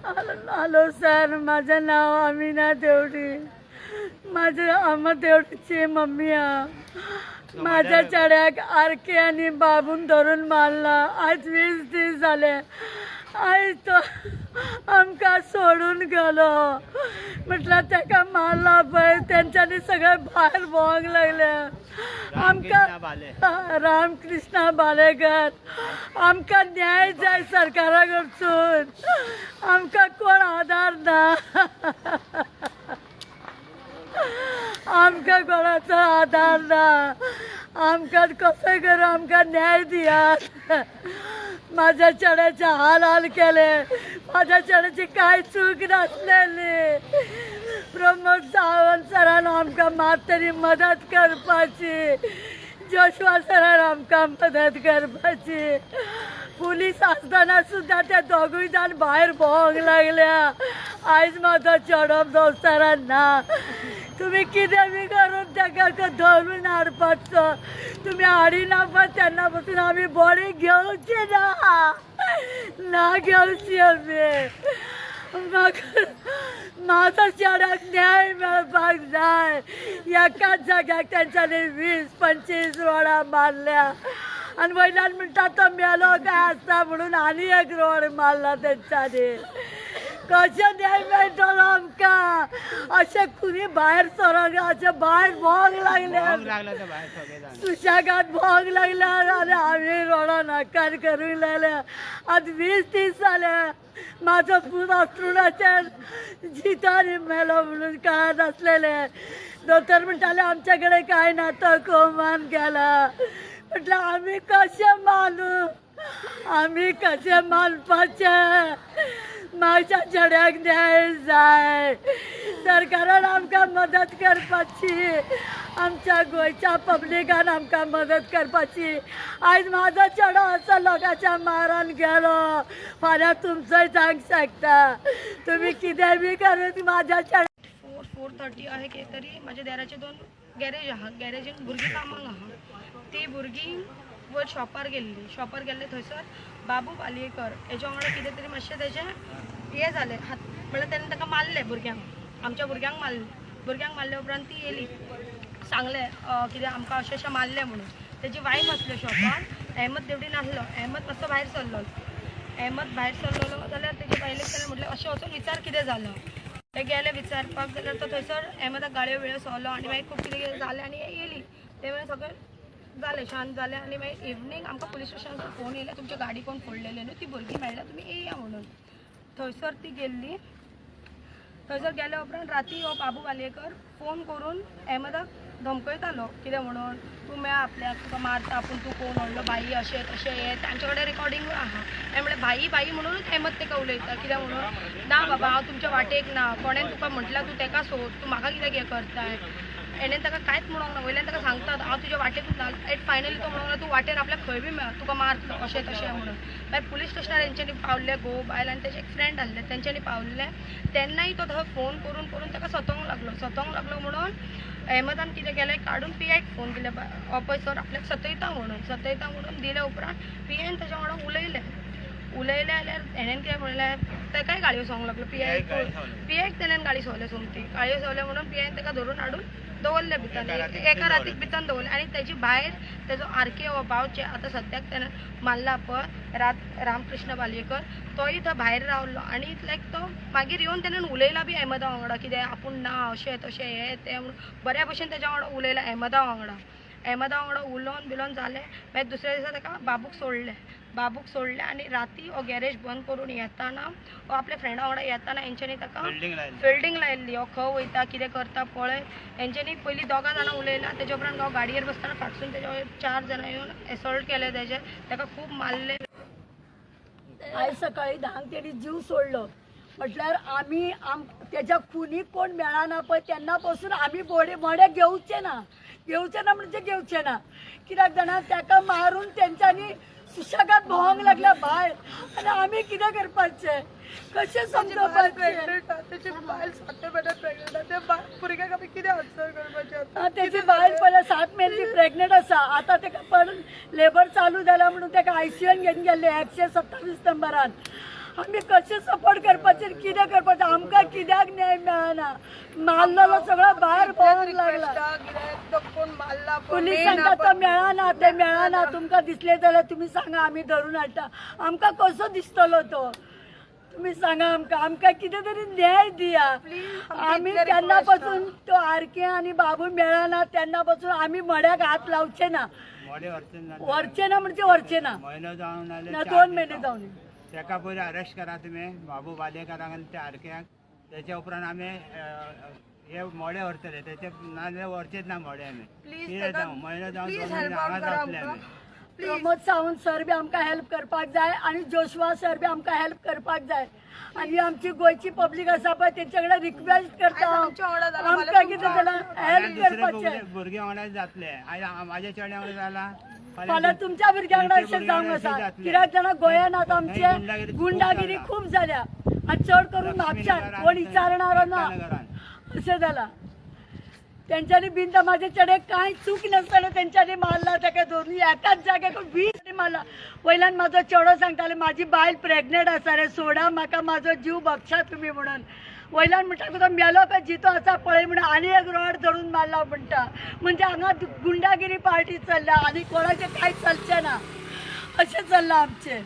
Hello sir, माझं नाव अमिना देवडी. माझं अम्मा देवडीची mummy आहे. माझ्या चढ्याक आरके आणि बाबून धरून मारला. आज 20 दीस झाले. आई तो आमका सोडून गेलो. म्हटलं त्याका मारला पळय, त्यांच्यानी सगळे बाहेर भोंग लागले. आमका रामकृष्ण बालेकर, आमका न्याय जाय सरकाराकडसून. आमका कोण आधार ना. आमका कोणाचा आधार ना. आमका कसं करू, आमका न्याय दियात. माझ्या चढ्याचे हाल हाल केले. माझ्या चढ्याची काय चूक नसलेली. प्रमोद सावंत सरान आमका मातरी मदत करपाची. जोशवा सरान आमका मदत करपाची. पुलीस असताना सुद्धा त्या दोघूय जाण बाहेर भोंग लागल्या. आयज माझो चढप दोस्तारांना. तुम्ही कितें बी करून ताका धरून हाडपाचो. तुम्ही हाडिना पण तेन्ना पासून आमी बॉडी घेवची ना घेवची आमी. म्हाका माझा चेड्याक न्याय मेळपाक जाय. एकाच जाग्याक तेंच्यांनी 20-25 रोडां मारल्या आनी वयल्यान म्हणटा तो मेलो काय आसता म्हणून आनी एक रोड मारला तेंच्यांनी. कशें न्याय मेळटलो आमकां. अशें कुणी भायर सरोंक अशें भायर भोंग लागले. सुशेगाद भोंग लागल्या आनी आमी रोडा नाकार करूंक लागल्या. आज 20 दीस जाले. माझो पूत अत्रुणाचेर जितानी मेलो म्हणून कळत असलेले. दोतोर म्हणटाले आमच्या कडेन कांय ना, तो कोमान गेला. म्हटलं आमी कशें मानू, आमी कशें मानपाचें. माझ्या चेड्याक न्याय जाय. सरकारान आमकां मदत करपाची. आमच्या गोंयच्या पब्लिकान आमकां मदत करपाची. आयज म्हाजो चेडो असो लोकांच्या मारान गेलो. फाल्यां तुमचोय जावंक शकता. तुम्ही कितें बी करून माझ्या चेड्या 4:30 आहे की तरी माझ्या देराचे 2 गॅरेज आहा. गॅरेजीन भुरगीं कामाक आहा. ती भुरगीं वयर शॉपार गेल्ले. थंयसर बाबू पालयेकर हेच्या वांगडा कितें तरी मातशें तेजें हें जालें. म्हणल्यार तेणें ताका मारलें भुरग्यांक. आमच्या भुरग्यांक मारले उपरांत ती येयली. सांगलें कितें आमकां अशें मारलें म्हणून. तेजी वायफ आसल्यो शॉपार. अहमद देवडी नासलो. अहमद मातसो भायर सरलो जाल्यार तेजे बायलेक ताणें म्हटलें अशें वचून विचार कितें जालो. ते गेले विचारपाक. जाल्यार तो थंयसर अहमदाक गाळयो बिळ्यो सोलो आनी मागीर खूब कितें जालें आनी येयली. ते वेळेस सगळें जालें, शांत जालें. आनी मागीर इवनींग आमकां पुलीस स्टेशनाचो फोन येयले, तुमची गाडी कोण फोडलेली न्हू, ती भुरगीं मेळ्ळ्या, तुमी येया म्हणून. थंयसर ती गेल्ली. थंयसर गेल्या उपरांत राती हो बाबू पालयेकर फोन करून अहमदाक धमकयतालो कितें म्हणून, तूं मेळ आपल्याक, तुका मारता पूण तूं कोण व्हडलो बाई, अशें तशें हें. तांचे कडेन रिकॉर्डिंगूय आहा. हांवें म्हणलें बाई म्हणूनच अहमद ताका उलयता कित्याक म्हणून. ना बाबा हांव तुमच्या वाटेक ना. कोणें तुका म्हटल्यार तूं ताका सोद, तूं म्हाका कित्याक हें करताय. हेणें ताका कांयच म्हणूंक ना. वयल्यान ताका सांगतात हांव तुज्या वाटेकूच ना. फायनली तो म्हणूंक ना तूं वाटेर आपल्याक खंय बी मेळ, तुका मारतलो अशें तशें म्हणून. मागीर पुलीस स्टेशनार तेंच्यांनी पावल्ले. घोव बायल आनी तेजे एक फ्रेंड आसले, तेंच्यांनी पावल्ले. तेन्नाय तो थंय फोन करून ताका सतोंक लागलो म्हणून अहमदान कितें केलें, काडून पियाक फोन दिले. पळय सर आपल्याक सतयता म्हणून दिले उपरांत पियेन तेज्या वांगडा उलयले जाल्यार हेणेन कितें म्हणलें, ताकाय गाळयो सोंग लागलो. पियेक तेणेन गाळी सोवले सोमती. गाळयो सोवले म्हणून पियेन ताका धरून हाडून दवरले भितर. एका रातीक भितर दवरले. आनी तेजी भायर तेजो आरके हो भावचे आतां सद्याक तेणें मारला पळय रामकृष्ण पालयेकर, तोय थंय भायर रावल्लो. आनी लायक तो मागीर येवन तेणेन उलयला बी अहमदा वांगडा कितें आपूण ना अशें तशें हें तें म्हणून बऱ्या भशेन तेज्या वांगडा उलयला अहमदा वांगडा उलोवन बिलोवन जालें. मागीर दुसऱ्या दिसा ताका बाबूक सोडले आनी राती हो गॅरेज बंद करून येताना हो आपल्या फ्रेंडा वांगडा येताना हेंच्यांनी ताका फिल्डिंग लायल्ली. हो खंय वयता कितें करता पळय. हेंच्यांनी पयलीं 2 जाणां उलयला. तेजे उपरांत हो गाडयेर बसताना फाटसून तेजे वयर 4 जाणां येवन एसॉल्ट केले. ताका खूब मारले. आयज सकाळी 10 तेणी जीव सोडलो. म्हटल्यार आमी तेज्या कुणी कोण मेळना पळय तेन्ना पासून आमी मोडे घेवचे ना म्हणजे घेवचे ना. कित्याक जाणा ताका मारून तेंच्यांनी सुशेगाद भोंग लागल्या भायर. आनी आमी कितें करपाचें, कशें समजोवपाचें. तेजी बायल 7 महिने प्रेग्नंट. त्या भुरग्याक आमी कितें आन्सर करपाचें. तेजी बायल पयलें 7 महिन्याची प्रेग्नंट आसा. आतां ताका पण लेबर चालू जाला म्हणून ताका ICUन घेवन गेल्ले 127 नंबरान. आम्ही कसे सपोर्ट करपाचे कितें करपाचें आमकां कित्याक न्याय मेळना मारलेलो सगळो भायर पळोवंक लागला पुलीस सांगता तो मेळना ते मेळना तुमकां दिसले जाल्यार तुमी सांगा आमी धरून हाडटा आमकां कसो दिसतलो तो तुम्ही सांगा आमकां कितें तरी न्याय दिया आम्ही तेन्ना पासून तो आरके आणि बाबू मेळना तेन्ना पासून आम्ही मड्याक हात लावचे ना व्हरचे ना म्हणजे व्हरचे ना ना 2 महिने जावन तेका पयलीं अरेस्ट करा तुमी बाबू बालेकाराक आनी त्या आरक्याक तेच्या उपरांत आमी हे मोडे व्हरतले तेचे नाजाल्यार व्हरचेच ना मोडे आमी कितें जावं म्हयनो जावन 2 महिने हांगाच रावतले आमी प्रमोद सावंत सर बी आमकां हेल्प करपाक जाय आणि जोशवा सर बी आमकां हेल्प करपाक जाय आणि आमची गोंयची पब्लीक आसा पळय तेंचे कडेन रिक्वेस्ट करता आमकां कितें जाल्यार हेल्प करपाचें भुरगे वांगडा जातले आयज म्हाज्या चेड्या वांगडा जाला फाल्यां तुमच्या भुरग्यां वांगडा अशें जावंक आसा कित्याक जाणां गोंयांत आतां आमचे गुंडागिरी खूब जाल्या आनी चड करून म्हापशांत कोण विचारणारो ना अशें जाला तेंच्यांनी बिन माझे चेडे कांय चूक नासतना तेंच्यांनी मारला ताका धरून एकाच जाग्याक 20 मारला वयल्यान म्हाजो चेडो सांगताले म्हाजी बायल प्रेग्नेंट आसा रे सोडा म्हाका म्हाजो जीव बक्षा तुमी म्हणून वयल्यान म्हणटा तो मेलो काय जितो आसा पळय म्हणून आनी एक रॉड धरून मारला म्हणटा म्हणजे हांगा गुंडागिरी पार्टी चल्ल्या आनी कोणाचें कांय चलचें ना अशें चल्लां आमचें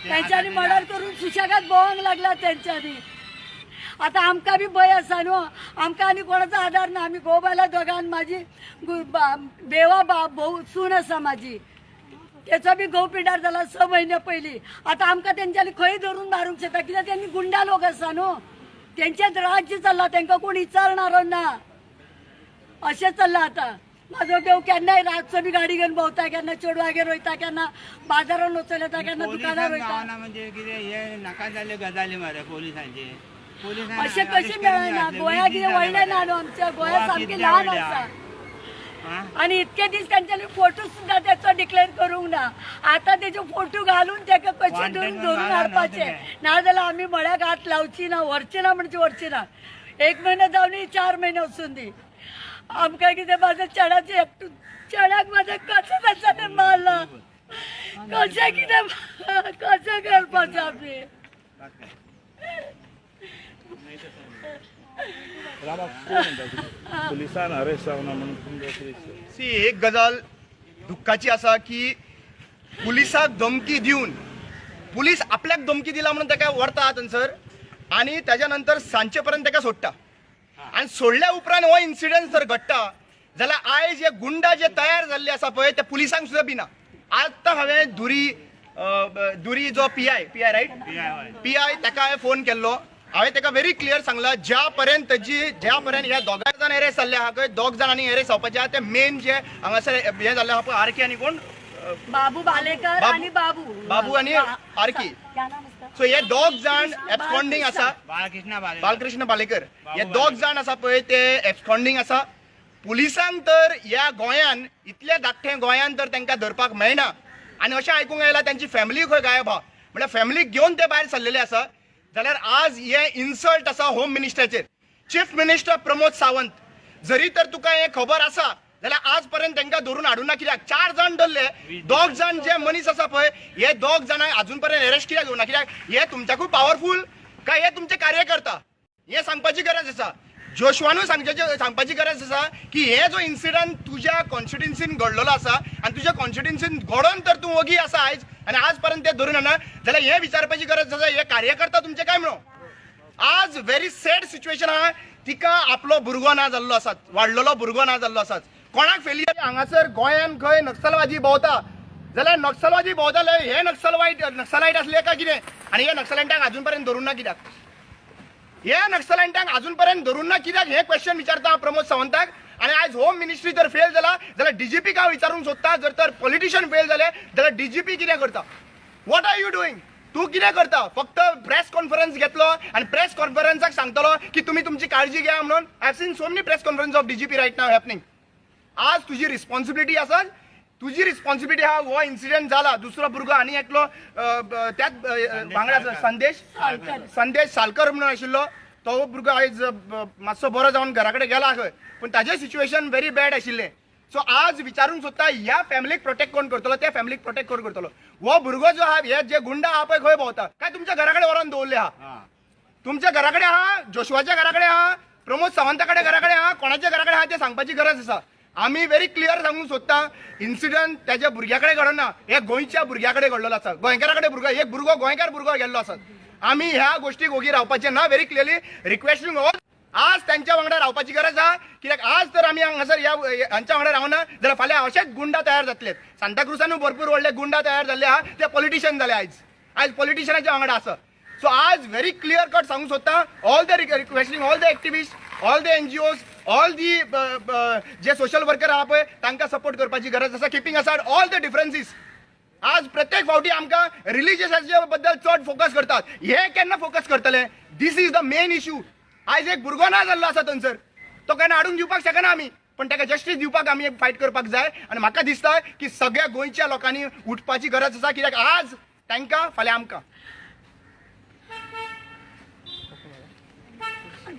तेंच्यांनी मर्डर करून सुशेगाद भोवंक लागला तेंच्यांनी आता आमकां बी भंय आसा न्हू आमकां आनी कोणाचो आदार ना आमी घोव बायला दोगांन म्हाजी बेवा भोव सून आसा म्हाजी तेचो बी घोव पिड्डार जाला 6 म्हयने पयलीं आतां आमकां तेंच्यांनी खंय धरून मारूंक शकता कित्याक तेंनी गुंडा लोक आसा न्हू तेंचेच राज्य चल्ला तेंकां कोण विचारणारो ना अशें चल्लां आतां म्हाजो देव केन्नाय रातचो बी गाडी घेवन भोंवता केन्ना चेडवागेर वयता केन्ना बाजारान वचून येता केन्ना दुकानार वयता म्हणजे कितें हे नाका जाल्ले गजाली मरे पोलिसांचे अशें कशें मेळना गोंया कितें व्हडलें ना न्हू आमच्या गोंया सामकें ल्हान आसा आनी इतके दीस तांच्यानी फोटो सुद्दां तेचो डिक्लेअर करूंक ना आतां तेजो फोटो घालून तेका कशें धरून हाडपाचें नाजाल्यार आमी म्हळ्याक हात लावची ना व्हरची ना म्हणजे व्हरची ना 1 म्हयनो जावन 4 म्हयने वचून दी आमकां कितें म्हाज्या चेड्याचें एकटो चेड्याक म्हाज्या कशें ताच्यानी मारला कशें कितें कशें करपाचें आमी पुलिसान अरेस्ट जावना म्हणून सी एक गजाल दुःखाची आसा की पुलिसाक धमकी दिवन पुलीस आपल्याक धमकी दिला म्हणून ताका व्हरता थंयसर आनी तेज्या नंतर सांचे पर्यंत ताका सोडटा आनी सोडल्या उपरांत हो इन्सिडंट जर घडटा जाल्यार आयज हे गुंडा जे तयार जाल्ले आसा पळय ते पुलिसांक सुद्दां भिना आतां हांवें दुरी जो पीआय रायट पीआय ताका हांवें फोन केल्लो हांवें ताका व्हेरी क्लियर सांगला ज्या पर्यंत ह्या दोगांय जाण एरेस्ट जाल्ले आहा पळय 2 जाणांनी एरेस्ट जावपाचे आहा ते मेन जे हांगासर हे जाल्ले आहा पळय आरके आनी कोण बाबू बालेकर आणि बाबू आनी आरकी सो हे 2 जाण एब्सकॉन्डिंग आसा बालकृष्ण बालेकर हे 2 जाण आसा पळय ते एब्सकॉन्डिंग आसा पुलिसांक तर ह्या गोंयान इतल्या धाकट्या गोंयान तर तांकां धरपाक मेळना आनी अशें आयकूंक येयला तांची फॅमिली खंय गायब आहा म्हळ्यार फॅमिलीक घेवन ते भायर सरलेले आसा जाल्यार आज हे इन्सल्ट आसा होम मिनिस्टराचेर चीफ मिनिस्टर प्रमोद सावंत जरी तर तुका हे खबर आसा जाल्यार आज पर्यंत तांकां धरून हाडूं ना कित्याक 4 जाण धरले 2 जाण जे मनीस आसा पळय हे 2 जाणांक अजून पर्यंत अरेस्ट कित्याक घेवना कित्याक हे तुमच्याकूय पावरफूल काय हे तुमचे कार्यकर्ता हे सांगपाची गरज आसा जोशवानूय सांगपाची गरज आसा की हे जो इन्सिडंट तुज्या कॉन्स्टिट्युन्सीन घडलेलो आसा आनी तुज्या कॉन्स्टिट्युन्सीन घडोवन तर तूं ओगी आसा आयज आनी आज पर्यंत ते धरून हाडना जाल्यार हे विचारपाची गरज आसा हे कार्यकर्ता तुमचे काय म्हणून आज व्हेरी सॅड सिच्युएशन आहा तिका आपलो भुरगो ना जाल्लो आसा वाडलेलो भुरगो ना जाल्लो आसा कोणाक फेलियर हांगासर गोंयान खंय नक्सलवादी भोंवता जाल्यार नक्सलवादी भोंवता हे नक्सलायट असले काय कितें आनी हे नक्सलायटांक अजून पर्यंत धरून ना कित्याक हे नक्सलायटांक अजून पर्यंत धरून ना कित्याक हे क्वेश्चन विचारता प्रमोद सावंताक आनी आज होम मिनिस्ट्री जर फेल जाला जाल्यार डीजीपी का विचारूंक सोदता जर तर पॉलिटिशियन फेल जाले जाल्यार डीजीपी कितें करता वॉट आर यू डुईंग तू कितें करता फक्त प्रेस कॉन्फरन्स घेतलो आनी प्रेस कॉन्फरन्साक सांगतलो की तुमी तुमची काळजी घ्या म्हणून I have seen so many press conference of DGP right now happening आज तुजी रिस्पॉन्सिबिलिटी आसा तुजी रिस्पॉन्सिबिलिटी हा हो इन्सिडेंट झाला दुसरो भुरगो आनी एकलो त्यात वांगडा संदेश सालकर म्हणून आशिल्लो तो भुरगो आयज मातसो बरो जावन घरा कडेन गेला खंय पूण ताजें सिच्युएशन व्हेरी बॅड आशिल्लें सो आज विचारून सोदता ह्या फॅमिलीक प्रोटेक्ट कोण करतलो, त्या फॅमिलीक प्रोटेक्ट कोण करतलो. हो भुरगो जो आहा, हे जे गुंडा आहा पळय खंय भोंवता, काय तुमच्या घराकडे व्हरोन दवरले आहा? तुमच्या घराकडे आहा, जोशवाच्या घराकडे आहा, प्रमोद सावंताकडे घराकडे आहा, कोणाच्या घराकडे आहा ते सांगपाची गरज आसा. आम्ही व्हेरी क्लियर सांगूंक सोदता, इन्सिडंट त्याच्या भुरग्याकडे घडना, हे गोंयच्या भुरग्याकडे घडलेलो आसा. गोंयकाराकडे भुरगो, एक भुरगो गोंयकार भुरगो गेल्लो आसा. आम्ही ह्या गोष्टीक ओगी रावपाचे ना. व्हेरी क्लियरली रिक्वेस्टिंग ऑल, आज त्यांच्या वांगडा रावपाची गरज आहा. कित्याक आज तर आमी हांगासर हांच्या वांगडा रावना जाल्यार फाल्यां अशेच गुंडा तयार जातले. सांताक्रुजानूय भरपूर व्हडले गुंडा तयार जाल्ले आहा, ते पॉलिटिशियन जाले. आयज पॉलिटिशियनाच्या वांगडा आसा. सो आज व्हेरी क्लियर कट सांगूंक सोदता, all the requesting all the activist, all the NGOs, all the जे सोशल वर्कर आहा पळय तांकां सपोर्ट करपाची गरज आसा. Keeping aside all the differences. आज प्रत्येक फावटी आमकां रिलिजियसाच्या बद्दल चड फोकस करतात. हे केन्ना फोकस करतले? This is the main issue. आयज एक भुरगो ना जाल्लो आसा थंयसर, तो केन्ना हाडून दिवपाक शकना आमी, पण ताका जस्टीस दिवपाक आमी फायट करपाक जाय. आनी म्हाका दिसता की सगळ्या गोंयच्या लोकांनी उठपाची गरज आसा, कित्याक आज तांकां फाल्यां आमकां.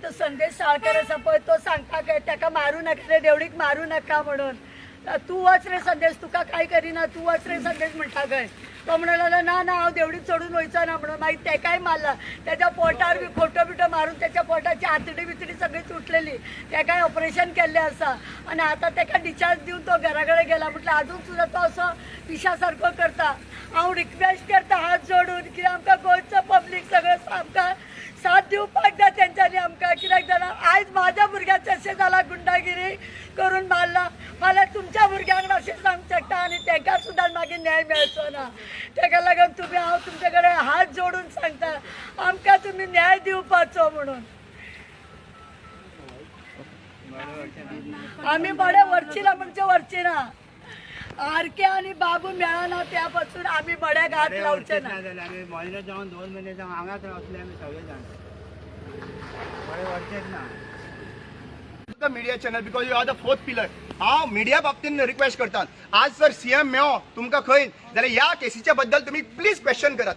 तो संदेश साळकर आसा पळय, तो सांगता काय ताका मारू नका रे, देवडीक मारू नका म्हणून. तू वच रे संदेश, तुका काय करिना, तू वच रे संदेश म्हणटा खंय. तो म्हणलो ना ना हांव देवडीक सोडून वयचो ना म्हणून. मागीर तेकाय मारला, त्याच्या पोटार बी खोटो बिटो मारून त्याच्या पोटाची आतडी बितडी सगळी तुटलेली. तेकाय ऑपरेशन केल्लें आसा आनी आतां तेका डिस्चार्ज दिवन तो घरा कडेन गेला. म्हटल्यार अजून सुद्दां तो असो पिशा सारको करता. हांव रिक्वेस्ट करता हात जोडून की आमकां गोंयचो पब्लीक सगळो आमकां साथ दिवपाक जाय तेंच्यांनी आमकां. कित्याक जाल्यार आयज म्हाज्या भुरग्याक अशें जाला, गुंडागिरी करून मारला, फाल्यां तुमच्या भुरग्यांक अशें सांगूंक शकता आनी तेका सुद्दां मागीर न्याय मेळचो ना. तेका लागून तुमी हांव तुमचे कडेन हात जोडून सांगता, आमकां तुमी न्याय दिवपाचो म्हणून. आमी बडे व्हरचिना म्हणजे व्हरचिना. आरके आणि बाबू मेळना त्या पासून आम्ही बड्याक हात लावचे ना. आम्ही महिने जाऊन 2 महिने जाऊन हांगाच रावतले आम्ही सगळे जाण. बडे व्हरचेच ना. The media channel because you are the fourth pillar. हांव मिडिया बाबतींत रिक्वेस्ट करता, आज जर CM मेळ्ळो तुमकां खंय जाल्यार ह्या केसीच्या बद्दल तुमी प्लीज क्वेश्चन करात.